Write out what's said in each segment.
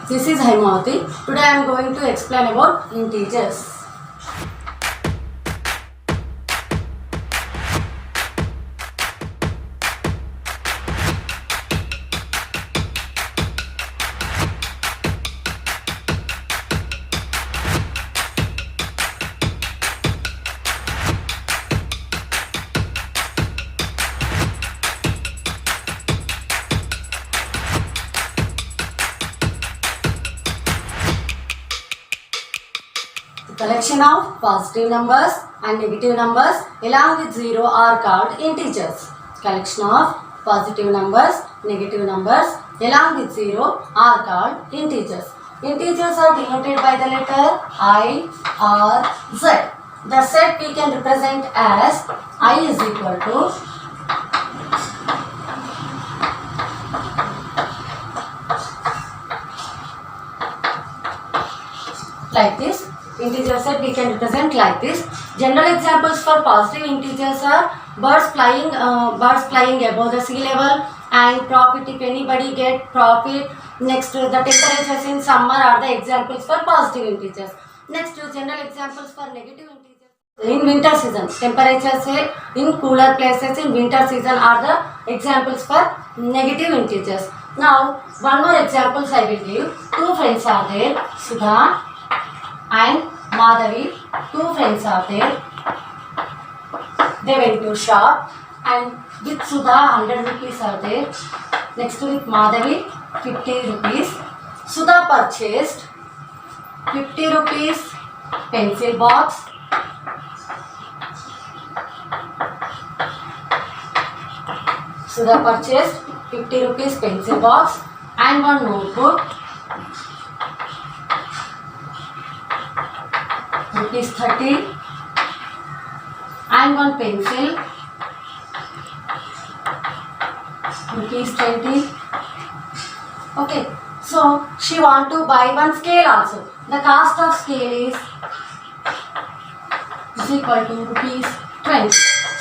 This is Haimavati. Today I am going to explain about integers. Collection of positive numbers and negative numbers along with 0 are called integers. Collection of positive numbers, negative numbers along with 0 are called integers. Integers are denoted by the letter I or Z. The set we can represent as I is equal to like this. Integer set we can represent like this. General examples for positive integers are birds flying above the sea level, and profit if anybody get profit. Next, the temperatures in summer are the examples for positive integers. Next, general examples for negative integers. In winter season, temperatures in cooler places in winter season are the examples for negative integers. Now, one more examples I will give. Two friends are there, Sudha and Madhavi. Two friends are there. They went to shop, and with Sudha 100 rupees are there. Next with Madhavi 50 rupees. Sudha purchased 50 rupees pencil box, Sudha purchased 50 rupees pencil box and one notebook, rupees 30, and one pencil, rupees 20. Okay, so she want to buy one scale also. The cost of scale is equal to rupees 20.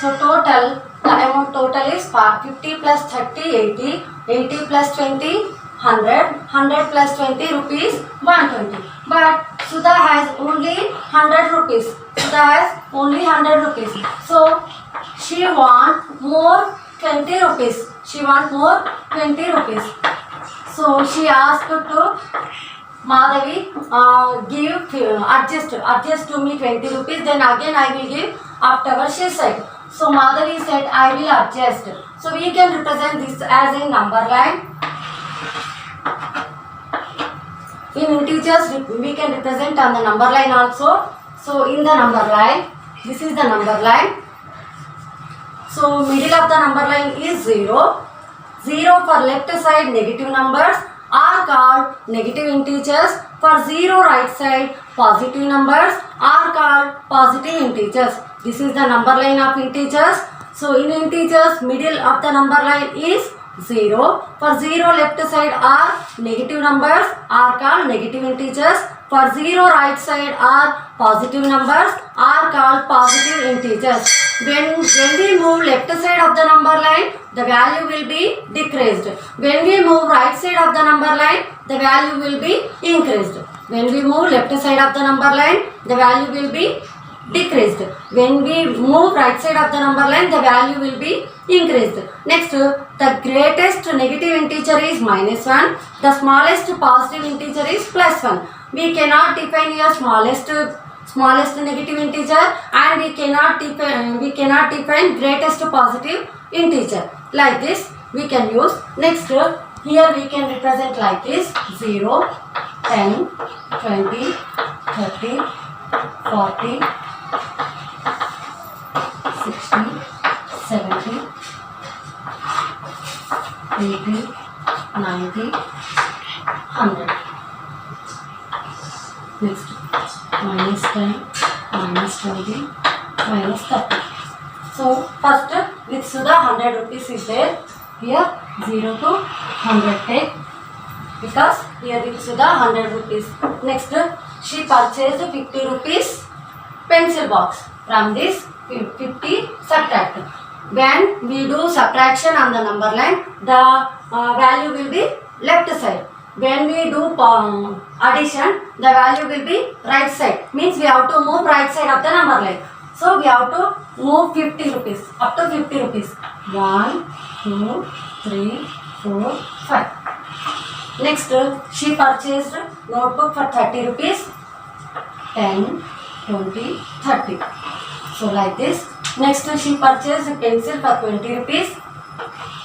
So total, the amount total is 50 plus 30, 80, 80 plus 20, 100, 100 plus 20 rupees 120. But Sudha has only 100 rupees. Sudha has only 100 rupees. So she want more 20 rupees. She want more 20 rupees. So she asked to Madhavi, adjust to me 20 rupees. Then again I will give afterwards, she said. So Madhavi said, I will adjust. So we can represent this as a number line. In integers, we can represent on the number line also. So in the number line, this is the number line. So middle of the number line is 0. 0 for left side negative numbers are called negative integers. For 0 right side positive numbers are called positive integers. This is the number line of integers. So in integers, middle of the number line is 0. For 0 left side are negative numbers are called negative integers. For 0 right side are positive numbers are called positive integers. When we move left side of the number line, the value will be decreased. When we move right side of the number line, the value will be increased. When we move left side of the number line, the value will be decreased. When we move right side of the number line, the value will be increased. Next, the greatest negative integer is -1. The smallest positive integer is +1. We cannot define your smallest negative integer, and we cannot define greatest positive integer. Like this we can use. Next, here we can represent like this: 0, 10, 20, 30, 40, 60, 70, 80, 90, 100. Next, -10, -20, -30. So first with Sudha 100 rupees is there. Here 0 to 100 take, because here with Sudha 100 rupees. Next, she purchased 50 rupees pencil box. From this 50 subtract. When we do subtraction on the number line, the value will be left side. when we do addition, the value will be right side. Means we have to move right side of the number line. So we have to move 50 rupees, up to 50 rupees. 1, 2, 3, 4, 5. Next, she purchased notebook for 30 rupees. 10, 20, 30. So like this. Next, she purchased a pencil for 20 rupees.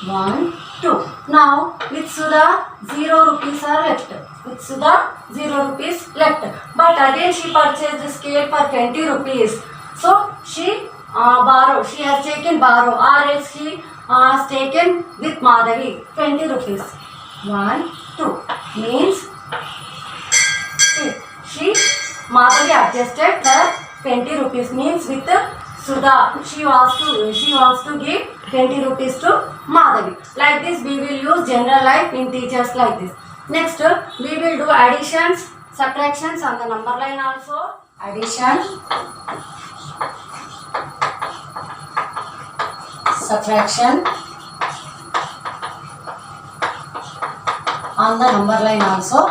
1, 2. Now, with Sudha, 0 rupees are left. With Sudha, 0 rupees left. But again, she purchased the scale for 20 rupees. So, she she has taken borrow, or else she has taken with Madhavi 20 rupees. 1, 2. Means, she Madhavi adjusted her 20 rupees. Means with Sudha, she wants to give 20 rupees to Madhavi. Like this, we will use general life in teachers like this. Next, we will do additions, subtractions on the number line also. Addition, subtraction on the number line also.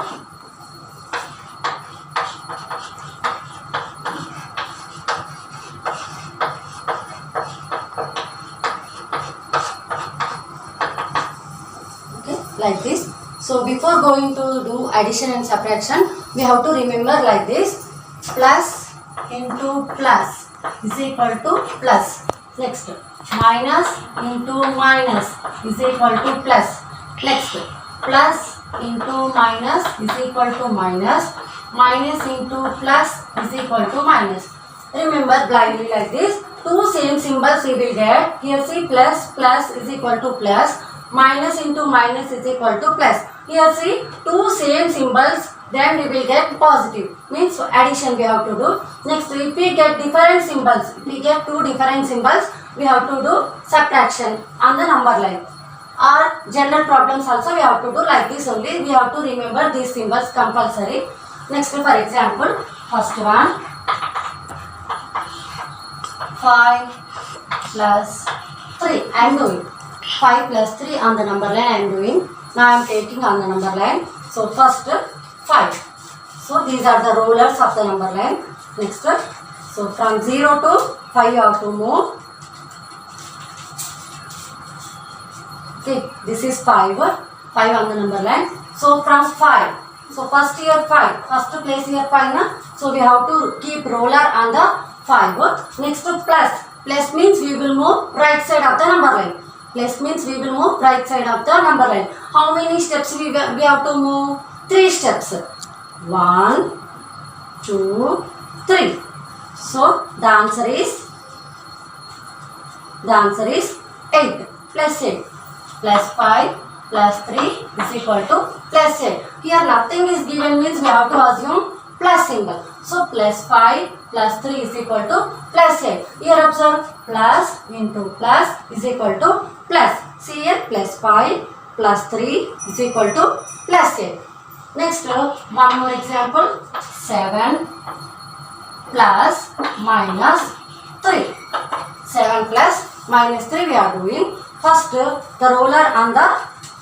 Like this. So before going to do addition and subtraction, we have to remember like this: plus into plus is equal to plus. Next, minus into minus is equal to plus. Next, plus into minus is equal to minus. Minus into plus is equal to minus. Remember blindly like this. Two same symbols we will get. Here see plus is equal to plus. Minus into minus is equal to plus. Here see two same symbols, then we will get positive. Means addition we have to do. Next, if we get different symbols, if we get two different symbols, we have to do subtraction on the number line. Or general problems also we have to do like this only. We have to remember these symbols compulsory. Next, for example, first one, 5 plus 3. I am doing 5 plus 3 on the number line I am doing. Now I am taking on the number line. So first 5. So these are the rollers of the number line. Next, so from 0 to 5 you have to move. Okay, this is 5 on the number line. So from 5. So first here 5. First place here 5 na? So we have to keep roller on the 5. Next plus. Plus means we will move right side of the number line. Plus means we will move right side of the number line. How many steps we have to move? 3 steps. 1, 2, 3. So the answer is 8 plus 8. Plus 5 plus 3 is equal to plus 8. Here nothing is given means we have to assume plus symbol. So plus 5 plus 3 is equal to plus 8. Here observe plus into plus is equal to plus. See here plus 5 plus 3 is equal to plus 8. Next, one more example. 7 plus minus 3. 7 plus minus 3 we are doing. First, the roller on the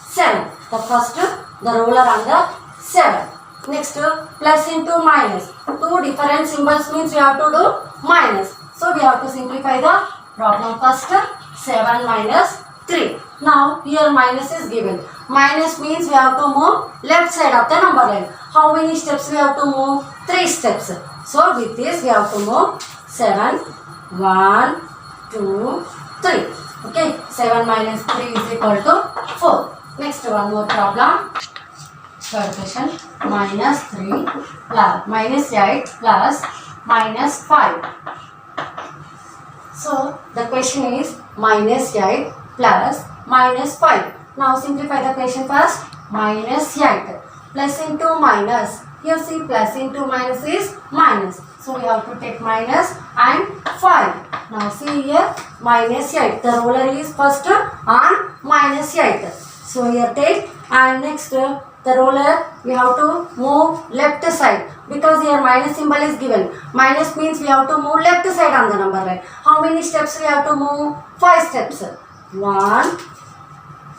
7. The roller on the 7. Next, plus into minus. Two different symbols means we have to do minus. So we have to simplify the problem first. 7 minus 3. Now here minus is given. Minus means we have to move left side of the number line. How many steps we have to move? 3 steps. So with this we have to move 7. 1, 2, 3. Okay. 7 minus 3 is equal to 4. Next one more problem. Third question. Minus 3 plus minus 8 plus minus 5. So the question is minus 8 plus minus 5. Now simplify the question first. Minus 8 plus into minus. Here see plus into minus is minus. So we have to take minus and 5. Now see here minus 8. The roller is first on minus 8. So here take, and next the roller we have to move left side because here minus symbol is given. Minus means we have to move left side on the number line. How many steps we have to move? 5 steps. 1,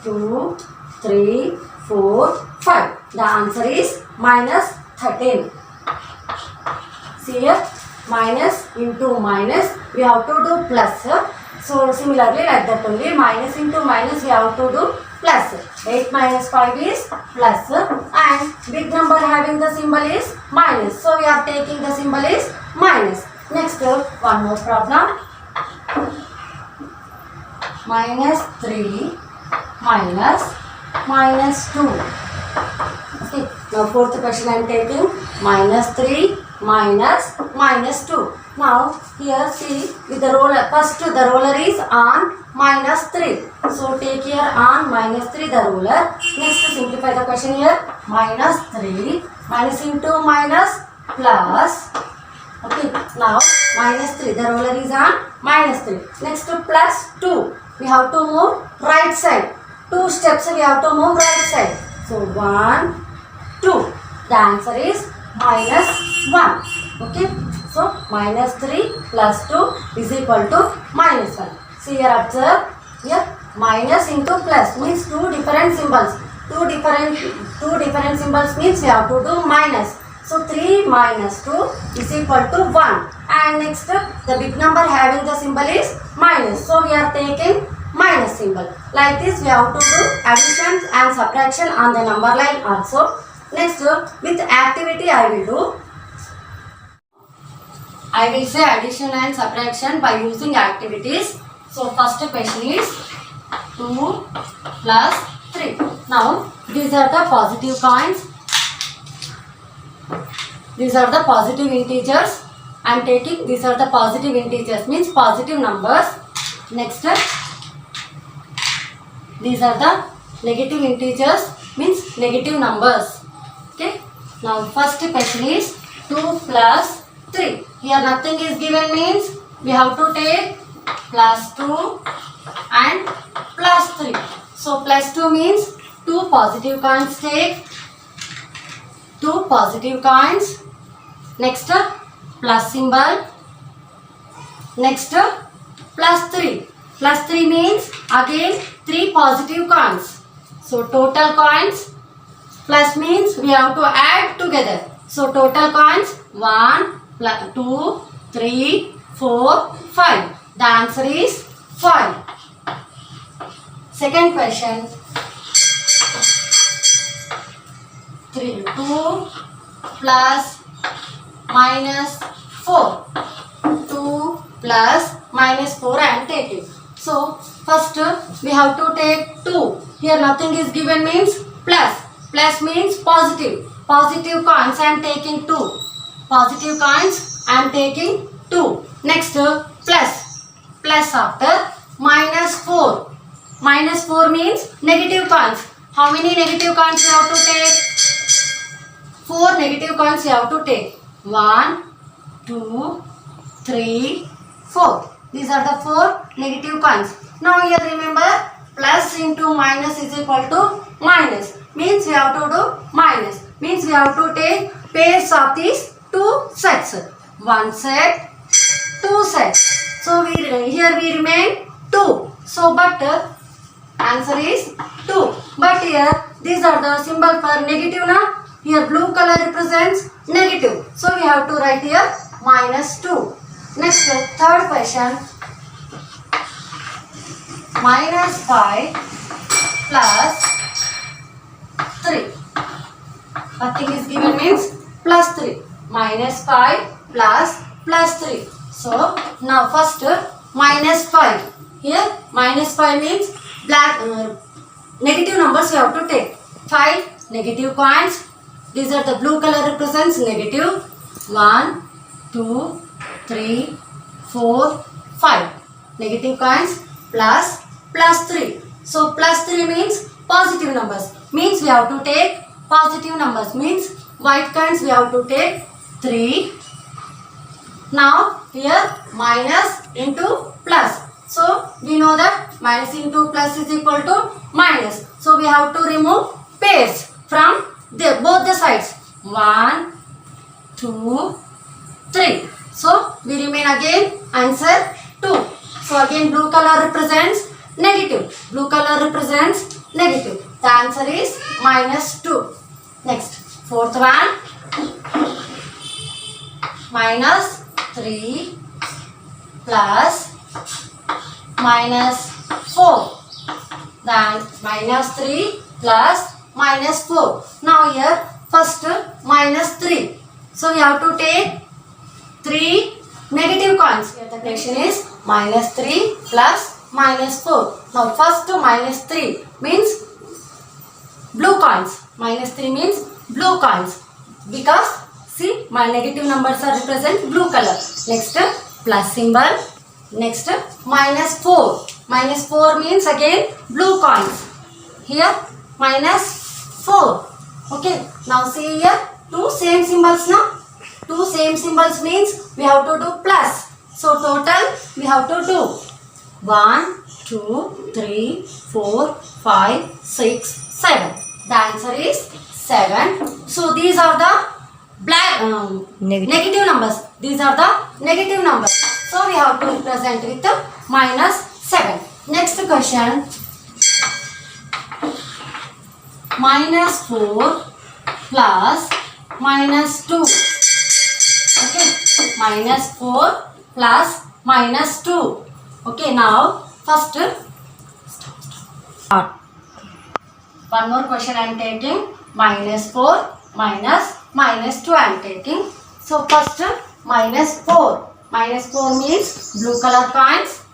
2, 3, 4, 5. The answer is minus 13. See here, minus into minus, we have to do plus. So similarly like that only, minus into minus we have to do plus. 8 minus 5 is plus, and big number having the symbol is minus. So we are taking the symbol is minus. Next, one more problem. Minus 3 minus 2. Okay, now fourth question I am taking. Minus 3 minus 2. Now here see with the roller, first the roller is on minus 3. So take here on minus 3 the roller. Next simplify the question here. Minus 3 minus into minus plus. Okay, now minus 3 the roller is on minus 3. Next plus 2. We have to move right side. 2 steps we have to move right side. So 1, 2. The answer is minus 1. Okay. So minus 3 plus 2 is equal to minus 1. See here, observe. Here minus into plus means two different symbols. Two different symbols means we have to do minus. So 3 minus 2 is equal to 1. And next the big number having the symbol is minus. So we are taking minus symbol. Like this we have to do addition and subtraction on the number line also. Next with activity I will do. I will say addition and subtraction by using activities. So first question is 2 plus 3. Now these are the positive coins. These are the positive integers. I am taking these are the positive integers means positive numbers. Next these are the negative integers means negative numbers. Okay. Now first question is 2 plus 3. Here nothing is given means we have to take plus 2 and plus 3. So plus 2 means 2 positive coins take. 2 positive coins. Next plus symbol. Next plus 3. Plus 3 means again 3 positive coins. So total coins. Plus means we have to add together. So total coins 1, 2, 3, 4, 5. The answer is 5. Second question. 2 plus minus 4. 2 plus minus 4 I am taking. So first we have to take 2. Here nothing is given means plus. Plus means positive. Positive coins I am taking 2. Positive coins I am taking 2. Next plus. Plus after minus 4. Minus 4 means negative coins. How many negative coins you have to take? 4 negative coins you have to take. 1, 2, 3, 4. These are the 4 negative coins. Now here remember plus into minus is equal to minus. Means we have to do minus. Means we have to take pairs of these 2 sets. 1 set, 2 sets. So here we remain 2. So but answer is 2. But here these are the symbol for negative now. Here blue color represents negative. So we have to write here minus 2. Next third question. Minus 5 plus 3. Nothing is given means plus 3. Minus 5 plus 3. So now first minus 5. Here minus 5 means negative numbers you have to take. 5 negative coins. These are the blue color represents negative. 1, 2, 3, 4, 5. Negative coins plus 3. So plus 3 means positive numbers. Means we have to take positive numbers. Means white coins we have to take 3. Now here minus into plus. So we know that minus into plus is equal to minus. So we have to remove pairs from both the sides. 1, 2, 3. So we remain again answer 2. So again blue color represents negative. Blue color represents negative. The answer is minus 2. Next, fourth one, minus 3 plus minus 4. Then minus 3 plus minus 4. Now here first minus 3. So we have to take 3 negative coins. Here the question is minus 3 plus minus 4. Now first minus 3 means blue coins. Minus 3 means blue coins. Because see, my negative numbers are represent blue color. Next plus symbol. Next minus 4. Minus 4 means again blue coins. Here minus 4. Okay. Now see here two same symbols now. Two same symbols means we have to do plus. So total we have to do 1, 2, 3, 4, 5, 6, 7. The answer is 7. So these are the negative numbers. These are the negative numbers. So we have to represent with minus 7. Next question. Minus 4 plus minus 2. Okay. Minus 4 plus minus 2. Okay. Now first start. One more question I am taking. Minus 4 minus 2 I am taking. So first minus 4. Minus 4 means blue color coins.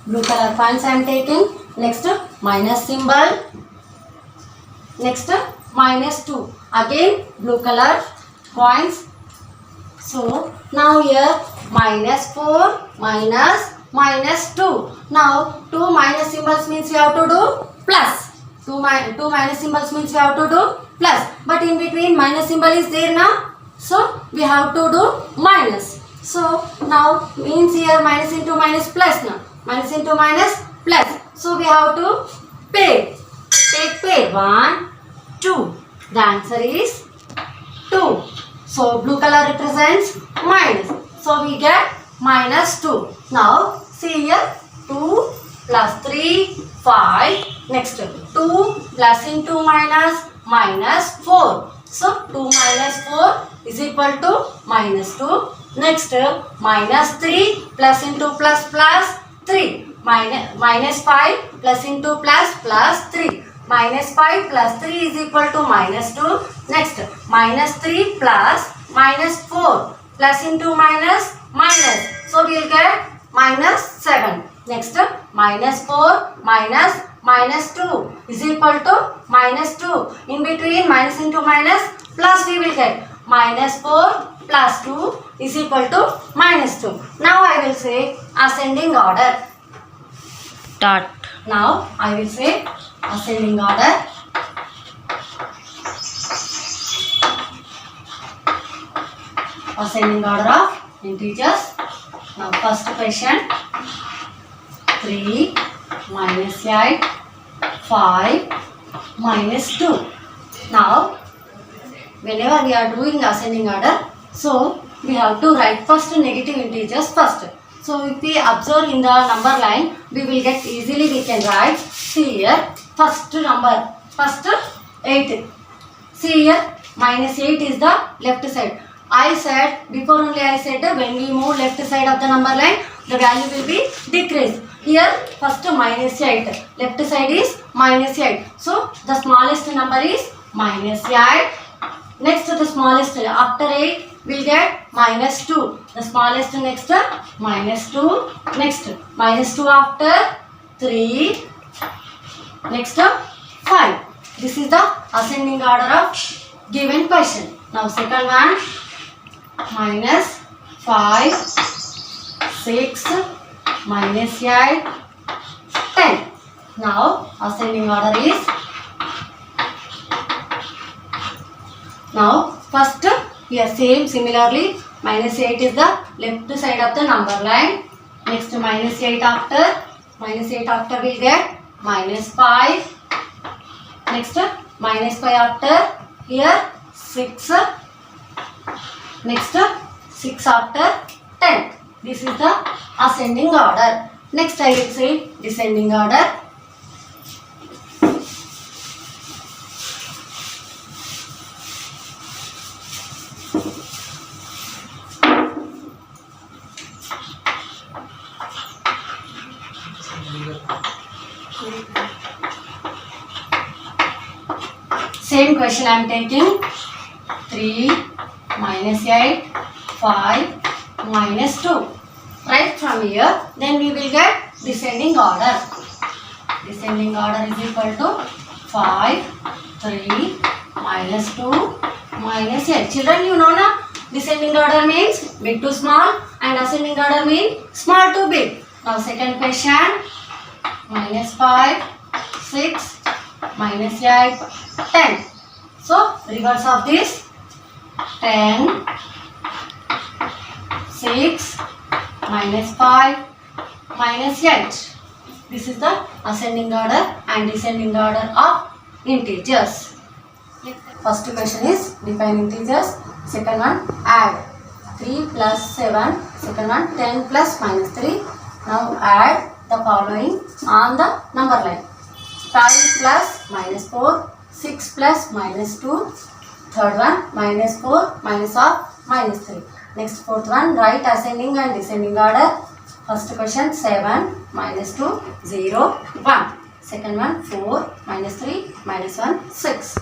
Blue color coins I am taking. Next minus symbol. Next minus 2. Again blue color coins. So now here minus 4 minus 2. Now 2 minus symbols means we have to do plus. 2 minus symbols means we have to do plus. But in between minus symbol is there now. So we have to do minus. So now means here minus into minus plus now. Minus into minus plus. So we have to pair. Take pair. 1, 2. The answer is 2. So blue color represents minus. So we get minus 2. Now see here 2 plus 3, 5. Next 2 plus into minus 4. So 2 minus 4 is equal to minus 2. Next minus 3 plus into plus 3. Minus 5 plus into plus 3. Minus 5 plus 3 is equal to minus 2. Next minus 3 plus minus 4 plus into minus. So we will get minus 7. Next minus 4 minus 2 is equal to minus 2. In between minus into minus plus we will get minus 4 plus 2 is equal to minus 2. Now I will say ascending order. Start. Now I will say ascending order. Ascending order of integers. Now first question 3 minus 8 5 minus 2. Now whenever we are doing ascending order, so we have to write first negative integers first. So if we observe in the number line, we will get easily we can write. See here first number, first 8. See here minus 8 is the left side. I said before only I said when we move left side of the number line, the value will be decreased. Here first minus 8, left side is minus 8. So the smallest number is minus 8. Next the smallest after 8 will get minus 2. The smallest next minus 2. Next minus 2 after 3. Next 5. This is the ascending order of given question. Now second one minus 5 6 minus 8 10. Now ascending order is, now first here same similarly minus 8 is the left side of the number line. Next minus 8 after will get minus 5. Next minus 5 after here 6. Next 6 after 10. This is the ascending order. Next I will say descending order. Same question I am taking. 3 minus 8, 5 minus 2. Right from here, then we will get descending order. Descending order is equal to 5, 3 minus 2 minus 8. Children, you know na? Descending order means big to small and ascending order means small to big. Now second question, minus 5, 6 minus 8, 10. So reverse of this, 10, 6 minus 5 minus 8. This is the ascending order and descending order of integers. First question is define integers. Second one, add 3 plus 7. Second one, 10 plus minus 3. Now add the following on the number line. 5 plus minus 4, 6 plus minus 2. Third one, minus 4 minus of minus 3. Next fourth one, write ascending and descending order. First question, 7 minus 2, 0, 1. Second one, 4 minus 3 minus 1, 6.